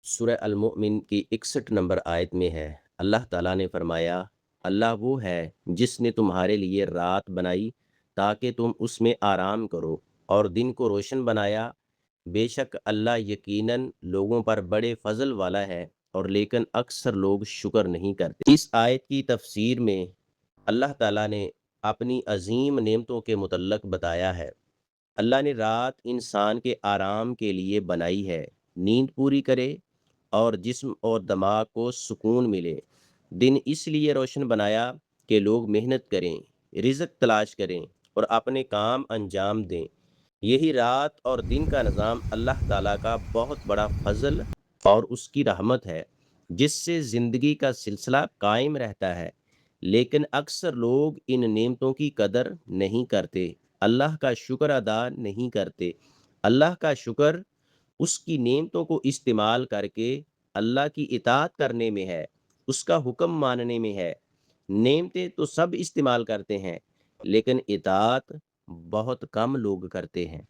سورہ المؤمن کی 61 نمبر آیت میں ہے، اللہ تعالیٰ نے فرمایا، اللہ وہ ہے جس نے تمہارے لیے رات بنائی تاکہ تم اس میں آرام کرو اور دن کو روشن بنایا، بے شک اللہ یقیناً لوگوں پر بڑے فضل والا ہے، اور لیکن اکثر لوگ شکر نہیں کرتے۔ اس آیت کی تفسیر میں اللہ تعالیٰ نے اپنی عظیم نعمتوں کے متعلق بتایا ہے۔ اللہ نے رات انسان کے آرام کے لیے بنائی ہے، نیند پوری کرے اور جسم اور دماغ کو سکون ملے۔ دن اس لیے روشن بنایا کہ لوگ محنت کریں، رزق تلاش کریں اور اپنے کام انجام دیں۔ یہی رات اور دن کا نظام اللہ تعالیٰ کا بہت بڑا فضل اور اس کی رحمت ہے، جس سے زندگی کا سلسلہ قائم رہتا ہے۔ لیکن اکثر لوگ ان نعمتوں کی قدر نہیں کرتے، اللہ کا شکر ادا نہیں کرتے۔ اللہ کا شکر اس کی نعمتوں کو استعمال کر کے اللہ کی اطاعت کرنے میں ہے، اس کا حکم ماننے میں ہے۔ نعمتیں تو سب استعمال کرتے ہیں، لیکن اطاعت بہت کم لوگ کرتے ہیں۔